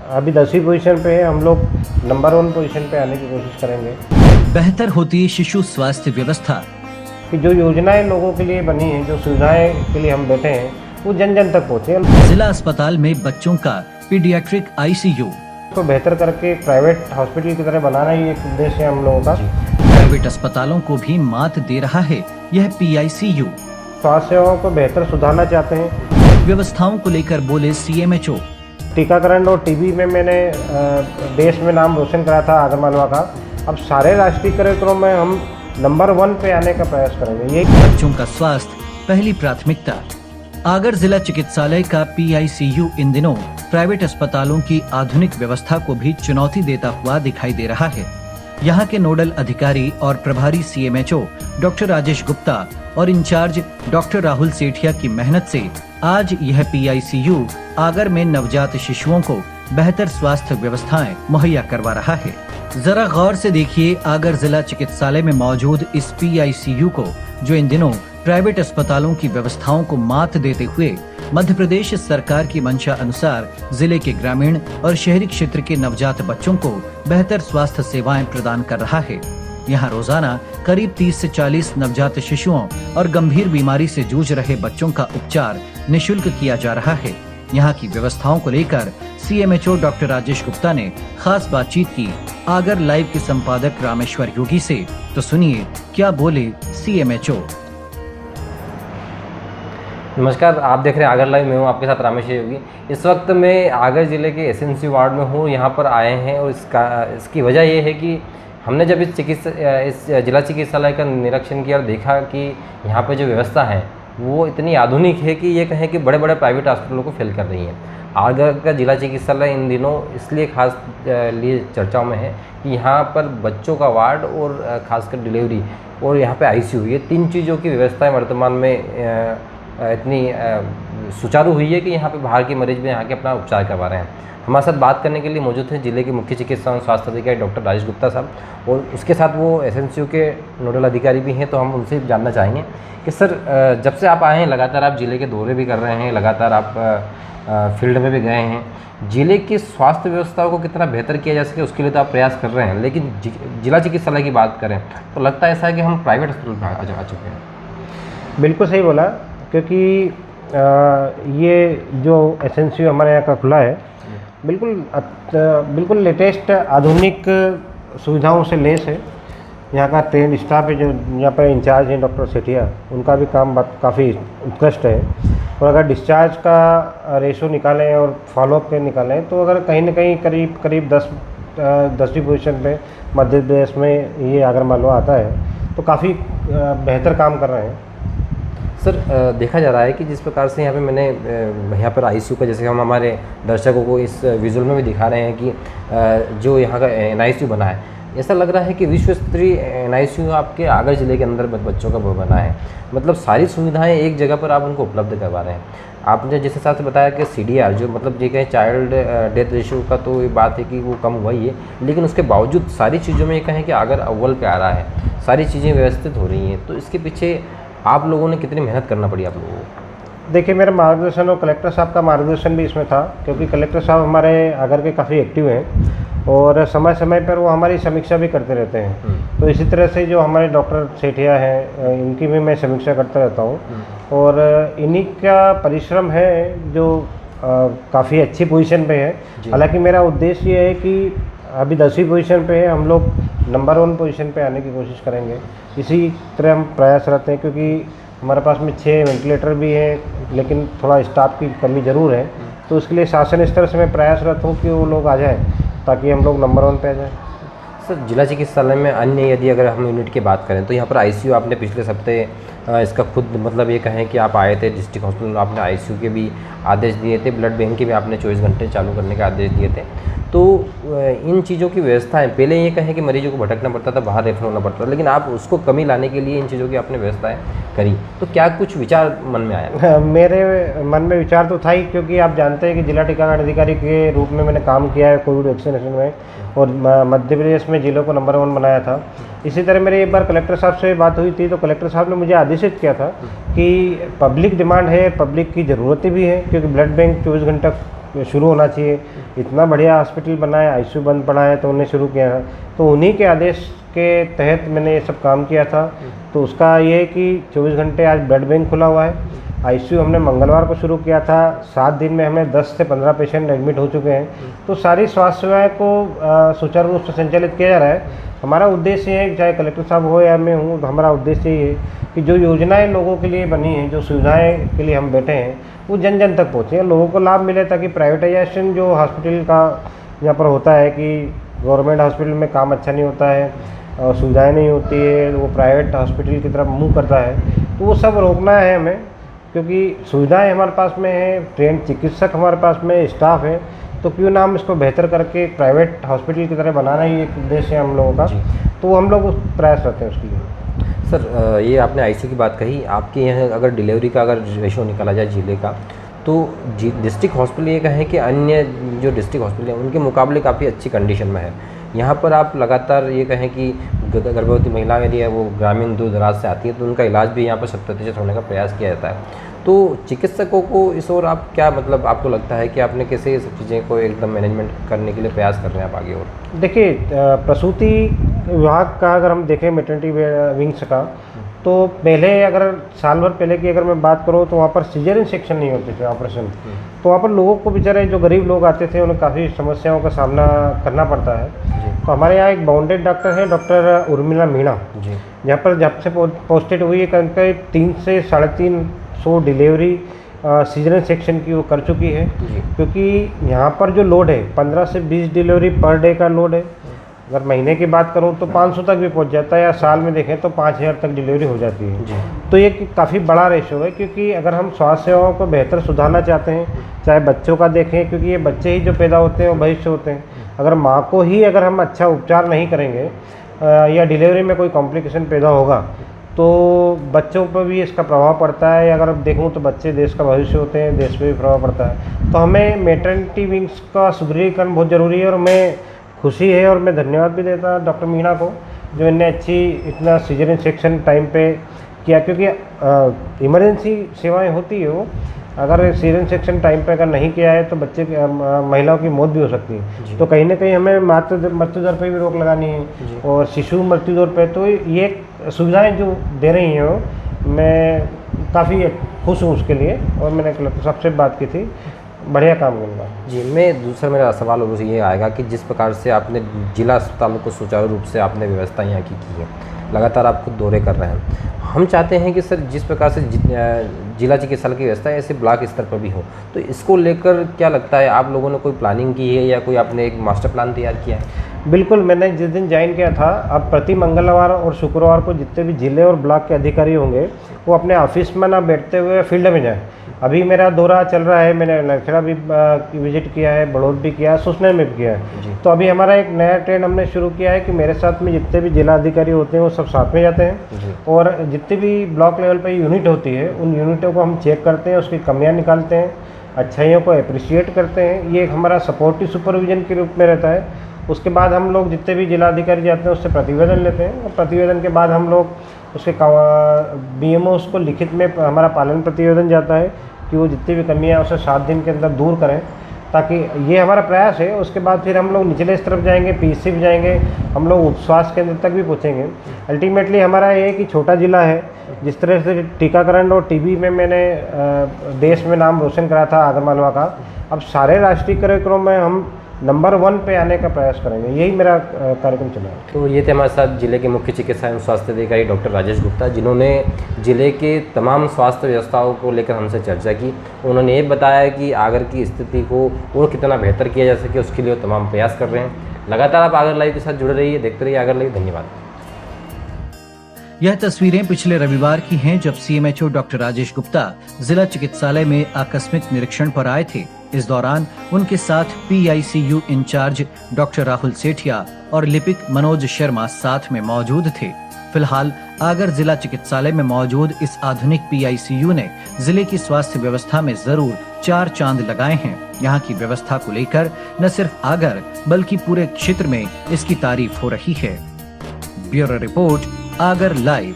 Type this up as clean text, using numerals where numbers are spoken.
अभी 10वीं पोजीशन पे है, हम लोग नंबर 1 पोजीशन पे आने की कोशिश करेंगे। बेहतर होती शिशु स्वास्थ्य व्यवस्था। कि जो योजनाएं लोगों के लिए बनी हैं, जो सुविधाएं के लिए हम बैठे हैं, वो जन जन तक पहुँचे। जिला अस्पताल में बच्चों का पीडियाट्रिक आईसीयू। तो बेहतर करके प्राइवेट हॉस्पिटल की तरह बनाना ही एक उद्देश्य है हम लोगों का। प्राइवेट अस्पतालों को भी मात दे रहा है यह पीआईसीयू। स्वास्थ्य सेवाओं को बेहतर सुधारना चाहते हैं। व्यवस्थाओं को लेकर बोले सीएमएचओ। टीकाकरण और टीबी में मैंने देश में नाम रोशन करा था आगरमालवा का। अब सारे राष्ट्रीय कार्यक्रमों में हम नंबर 1 पे आने का प्रयास करेंगे। ये बच्चों का स्वास्थ्य पहली प्राथमिकता। आगर जिला चिकित्सालय का पीआईसीयू इन दिनों प्राइवेट अस्पतालों की आधुनिक व्यवस्था को भी चुनौती देता हुआ दिखाई दे रहा है। यहाँ के नोडल अधिकारी और प्रभारी सीएमएचओ डॉक्टर राजेश गुप्ता और इंचार्ज डॉक्टर राहुल सेठिया की मेहनत से आज यह पीआईसीयू आगर में नवजात शिशुओं को बेहतर स्वास्थ्य व्यवस्थाएं मुहैया करवा रहा है। जरा गौर से देखिए आगर जिला चिकित्सालय में मौजूद इस पीआईसीयू को, जो इन दिनों प्राइवेट अस्पतालों की व्यवस्थाओं को मात देते हुए मध्य प्रदेश सरकार की मंशा अनुसार जिले के ग्रामीण और शहरी क्षेत्र के नवजात बच्चों को बेहतर स्वास्थ्य सेवाएं प्रदान कर रहा है। यहाँ रोजाना करीब 30 से 40 नवजात शिशुओं और गंभीर बीमारी से जूझ रहे बच्चों का उपचार निःशुल्क किया जा रहा है। यहाँ की व्यवस्थाओं को लेकर सीएमएचओ डॉक्टर राजेश गुप्ता ने खास बातचीत की आगर लाइव के संपादक रामेश्वर योगी से। तो सुनिए क्या बोले सीएमएचओ। नमस्कार, आप देख रहे हैं आगर लाइव। मैं हूँ आपके साथ रामेश्वर योगी। इस वक्त मैं आगर ज़िले के एसएनसी वार्ड में हूँ। यहाँ पर आए हैं और इसकी वजह ये है कि हमने जब इस जिला चिकित्सालय का निरीक्षण किया और देखा कि यहाँ पे जो व्यवस्था है वो इतनी आधुनिक है कि ये कहें कि बड़े बड़े प्राइवेट हॉस्पिटलों को फेल कर रही है। आगर का जिला चिकित्सालय इन दिनों इसलिए खास लिए चर्चाओं में है कि यहाँ पर बच्चों का वार्ड और ख़ासकर डिलीवरी और यहाँ पे आईसीयू, ये 3 चीज़ों की व्यवस्थाएं वर्तमान में इतनी सुचारू हुई है कि यहाँ पे बाहर के मरीज भी यहाँ के अपना उपचार करवा रहे हैं। हमारे साथ बात करने के लिए मौजूद हैं जिले के मुख्य चिकित्सा और स्वास्थ्य अधिकारी डॉक्टर राजेश गुप्ता साहब, और उसके साथ वो एसएनसीयू के नोडल अधिकारी भी हैं। तो हम उनसे जानना चाहेंगे कि सर, जब से आप आए हैं लगातार आप जिले के दौरे भी कर रहे हैं, लगातार आप फील्ड में भी गए हैं, जिले की स्वास्थ्य व्यवस्था को कितना बेहतर किया जा सके उसके लिए तो आप प्रयास कर रहे हैं, लेकिन जिला चिकित्सालय की बात करें तो लगता है ऐसा है कि हम प्राइवेट हॉस्पिटल में आ चुके हैं। बिल्कुल सही बोला, क्योंकि ये जो एसएनसीयू हमारे यहाँ का खुला है बिल्कुल लेटेस्ट आधुनिक सुविधाओं से लेस है। यहाँ का ट्रेंड स्टाफ है, जो यहाँ पर इंचार्ज हैं डॉक्टर सेठिया, उनका भी काम काफ़ी उत्कृष्ट है। और अगर डिस्चार्ज का रेशो निकालें और फॉलोअप पे निकालें तो अगर कहीं ना कहीं करीब 10वीं पोजीशन पे मध्य प्रदेश में ये आगरमालवा आता है, तो काफ़ी बेहतर काम कर रहे हैं। सर, देखा जा रहा है कि जिस प्रकार से यहाँ पे मैंने यहाँ पर आईसीयू का, जैसे हम हमारे दर्शकों को इस विजुअल में भी दिखा रहे हैं कि जो यहाँ का एनआईसीयू बना है, ऐसा लग रहा है कि विश्व स्तरीय एनआईसीयू आपके आगर जिले के अंदर बच्चों का बना है। मतलब सारी सुविधाएं एक जगह पर आप उनको उपलब्ध करवा रहे हैं। आपने जिस हिसाब से बताया कि सीडीआर, जो मतलब ये कहें चाइल्ड डेथ रेशियो का, तो ये बात है कि वो कम हुआ ही है, लेकिन उसके बावजूद सारी चीज़ों में ये कहें कि आगर अव्वल पे आ रहा है, सारी चीज़ें व्यवस्थित हो रही हैं। तो इसके पीछे आप लोगों ने कितनी मेहनत करना पड़ी आप लोगों को? देखिए, मेरा मार्गदर्शन और कलेक्टर साहब का मार्गदर्शन भी इसमें था, क्योंकि कलेक्टर साहब हमारे आगर के काफ़ी एक्टिव हैं और समय समय पर वो हमारी समीक्षा भी करते रहते हैं। तो इसी तरह से जो हमारे डॉक्टर सेठिया हैं, इनकी भी मैं समीक्षा करता रहता हूँ और इन्हीं का परिश्रम है जो काफ़ी अच्छी पोजीशन पे है। हालांकि मेरा उद्देश्य ये है कि अभी 10वीं पोजीशन पे है, हम लोग नंबर 1 पोजीशन पे आने की कोशिश करेंगे। इसी तरह हम प्रयासरत हैं, क्योंकि हमारे पास में 6 वेंटिलेटर भी हैं, लेकिन थोड़ा स्टाफ की कमी ज़रूर है। तो उसके लिए शासन स्तर से मैं प्रयासरत हूँ कि वो लोग आ जाएँ ताकि हम लोग नंबर 1 पे आ जाएँ। सर, जिला चिकित्सालय में अन्य यदि अगर हम यूनिट की बात करें तो यहाँ पर आईसीयू आपने पिछले हफ्ते इसका खुद मतलब ये कहें कि आप आए थे डिस्ट्रिक्ट हॉस्पिटल में, आपने आईसीयू के भी आदेश दिए थे, ब्लड बैंक के भी आपने 24 घंटे चालू करने के आदेश दिए थे। तो इन चीज़ों की व्यवस्थाएं, पहले ये कहें कि मरीजों को भटकना पड़ता था, बाहर रेफर होना पड़ता था, लेकिन आप उसको कमी लाने के लिए इन चीज़ों की आपने व्यवस्थाएं करी। तो क्या कुछ विचार मन में आया? मेरे मन में विचार तो था ही, क्योंकि आप जानते हैं कि जिला टीकाकरण अधिकारी के रूप में मैंने काम किया है कोविड वैक्सीनेशन में, और मध्य प्रदेश में जिलों को नंबर 1 बनाया था। इसी तरह मेरी एक बार कलेक्टर साहब से बात हुई थी, तो कलेक्टर साहब ने मुझे आदेशित किया था कि पब्लिक डिमांड है, पब्लिक की ज़रूरतें भी हैं, क्योंकि ब्लड बैंक 24 घंटा शुरू होना चाहिए। इतना बढ़िया हॉस्पिटल बना है, आईसीयू बंद पड़ा है तो उन्हें शुरू किया है। तो उन्हीं के आदेश के तहत मैंने ये सब काम किया था। तो उसका ये है कि 24 घंटे आज ब्लड बैंक खुला हुआ है। आईसीयू हमने मंगलवार को शुरू किया था, 7 दिन में हमें 10 से 15 पेशेंट एडमिट हो चुके हैं। तो सारी स्वास्थ्य सेवाएं को सुचारू रूप से संचालित किया जा रहा है। हमारा उद्देश्य ये है, चाहे कलेक्टर साहब हो या मैं हूँ, तो हमारा उद्देश्य ये है कि जो योजनाएं लोगों के लिए बनी हैं, जो सुविधाएं के लिए हम बैठे हैं, वो जन जन तक पहुँचे, लोगों को लाभ मिले। ताकि प्राइवेटाइजेशन जो हॉस्पिटल का यहाँ पर होता है कि गवर्नमेंट हॉस्पिटल में काम अच्छा नहीं होता है और सुविधाएँ नहीं होती है, वो प्राइवेट हॉस्पिटल की तरफ मुँह करता है, तो वो सब रोकना है हमें। क्योंकि सुविधाएं हमारे पास में है, ट्रेन चिकित्सक हमारे पास में, स्टाफ है, तो क्यों ना हम इसको बेहतर करके प्राइवेट हॉस्पिटल की तरह बनाना ही एक उद्देश्य है हम लोगों का। तो हम लोग प्रयास करते हैं उसके लिए। सर, ये आपने आईसीयू की बात कही, आपके यहाँ अगर डिलीवरी का अगर रेशो निकाला जाए जिले का, तो डिस्ट्रिक्ट हॉस्पिटल ये कहें कि अन्य जो डिस्ट्रिक्ट हॉस्पिटल हैं उनके मुकाबले काफ़ी अच्छी कंडीशन में है। यहाँ पर आप लगातार ये कहें कि गर्भवती महिला यदि है वो ग्रामीण दूर दराज से आती है तो उनका इलाज भी यहाँ पर 100% होने का प्रयास किया जाता है। तो चिकित्सकों को इस ओर आप क्या, मतलब आपको लगता है कि आपने कैसे ये सब चीज़ें को एकदम मैनेजमेंट करने के लिए प्रयास कर रहे हैं आप आगे? और देखिए, प्रसूति विभाग का अगर हम देखें, मैटरनिटी विंग्स का, तो पहले अगर साल भर पहले की अगर मैं बात करूँ तो वहाँ पर सिजेरियन सेक्शन नहीं होते थे, ऑपरेशन। तो वहाँ पर लोगों को बेचारे जो गरीब लोग आते थे उन्हें काफ़ी समस्याओं का सामना करना पड़ता है। तो हमारे यहाँ एक बाउंडेड डॉक्टर है, डॉक्टर उर्मिला मीणा, जहाँ पर जब से पोस्टेड हुई है करीब 3 से 350 डिलीवरी सीजनल सेक्शन की वो कर चुकी है। क्योंकि यहाँ पर जो लोड है 15 से 20 डिलीवरी पर डे का लोड है। अगर महीने की बात करूँ तो 500 तक भी पहुँच जाता है, या साल में देखें तो 5000 तक डिलीवरी हो जाती है। तो ये काफ़ी बड़ा रेशो है। क्योंकि अगर हम स्वास्थ्य सेवाओं को बेहतर सुधारना चाहते हैं, चाहे बच्चों का देखें, क्योंकि ये बच्चे ही जो पैदा होते हैं वो भविष्य होते हैं। अगर माँ को ही अगर हम अच्छा उपचार नहीं करेंगे या डिलीवरी में कोई कॉम्प्लिकेशन पैदा होगा तो बच्चों पर भी इसका प्रभाव पड़ता है। अगर अब देखूँ तो बच्चे देश का भविष्य होते हैं, देश पे भी प्रभाव पड़ता है। तो हमें मैटरनिटी विंग्स का सुदृढ़ीकरण बहुत ज़रूरी है। और मैं खुशी है और मैं धन्यवाद भी देता डॉक्टर मीणा को, जो इन्हें इतना सीजरियन सेक्शन टाइम पे किया। क्योंकि इमरजेंसी सेवाएं होती है, वो अगर सीजरियन सेक्शन टाइम पे अगर नहीं किया है तो बच्चे महिलाओं की मौत भी हो सकती है। तो कहीं ना कहीं हमें मृत्यु दर पे भी रोक लगानी है और शिशु मृत्यु दर पे। तो ये सुविधाएं जो दे रही हैं वो, मैं काफ़ी खुश हूँ उसके लिए। और मैंने कलेक्टर साहब से बात की थी, बढ़िया काम करूँगा। जी, मैं दूसरा मेरा सवाल और ये आएगा कि जिस प्रकार से आपने जिला अस्पतालों को सुचारू रूप से आपने व्यवस्था यहाँ की है, लगातार आप खुद दौरे कर रहे हैं, हम चाहते हैं कि सर जिस प्रकार से जिला चिकित्सालय की व्यवस्था है ऐसे ब्लॉक स्तर पर भी हो। तो इसको लेकर क्या लगता है, आप लोगों ने कोई प्लानिंग की है या कोई आपने एक मास्टर प्लान तैयार किया है? बिल्कुल, मैंने जिस दिन ज्वाइन किया था, अब प्रति मंगलवार और शुक्रवार को जितने भी जिले और ब्लॉक के अधिकारी होंगे वो अपने ऑफिस में ना बैठते हुए फील्ड में जाएं। अभी मेरा दौरा चल रहा है, मैंने नरखेड़ा भी विजिट किया है, बड़ौद भी किया है, सुसनेर में भी किया है। तो अभी हमारा एक नया ट्रेंड हमने शुरू किया है कि मेरे साथ में जितने भी जिला अधिकारी होते हैं वो सब साथ में जाते हैं और जितनी भी ब्लॉक लेवल पर यूनिट होती है उन यूनिटों को हम चेक करते हैं, उसकी कमियाँ निकालते हैं, अच्छाइयों को अप्रिशिएट करते हैं। ये एक हमारा सपोर्टिव सुपरविजन के रूप में रहता है। उसके बाद हम लोग जितने भी जिला अधिकारी जाते हैं उससे प्रतिवेदन लेते हैं और प्रतिवेदन के बाद हम लोग उसके BMOs को लिखित में हमारा पालन प्रतिवेदन जाता है कि वो जितनी भी कमियाँ उसे 7 दिन के अंदर दूर करें, ताकि ये हमारा प्रयास है। उसके बाद फिर हम लोग निचले स्तर पर जाएंगे, PSC भी जाएंगे, हम लोग उप स्वास्थ्य केंद्र तक भी पहुँचेंगे। अल्टीमेटली हमारा ये है कि छोटा जिला है, जिस तरह से टीकाकरण और TB में मैंने देश में नाम रोशन करा था आगरमालवा का, अब सारे राष्ट्रीय कार्यक्रम में हम नंबर 1 पे आने का प्रयास करेंगे। यही मेरा कार्यक्रम चला है। तो ये थे हमारे साथ जिले के मुख्य चिकित्सा एवं स्वास्थ्य अधिकारी डॉक्टर राजेश गुप्ता, जिन्होंने जिले के तमाम स्वास्थ्य व्यवस्थाओं को लेकर हमसे चर्चा की। उन्होंने ये बताया कि आगर की स्थिति को और कितना बेहतर किया जा सके उसके लिए वो तमाम प्रयास कर रहे हैं। लगातार आप आगर लाइव के साथ जुड़े रहिए, देखते रहिए आगर लाइव। धन्यवाद। यह तस्वीरें पिछले रविवार की हैं, जब CMHO डॉक्टर राजेश गुप्ता जिला चिकित्सालय में आकस्मिक निरीक्षण पर आए थे। इस दौरान उनके साथ PICU in charge doctor Rahul Sethia और लिपिक मनोज शर्मा साथ में मौजूद थे। फिलहाल आगर जिला चिकित्सालय में मौजूद इस आधुनिक PICU ने जिले की स्वास्थ्य व्यवस्था में जरूर 4 चांद लगाए हैं। यहाँ की व्यवस्था को लेकर न सिर्फ आगर बल्कि पूरे क्षेत्र में इसकी तारीफ हो रही है। Bureau report, Agar live.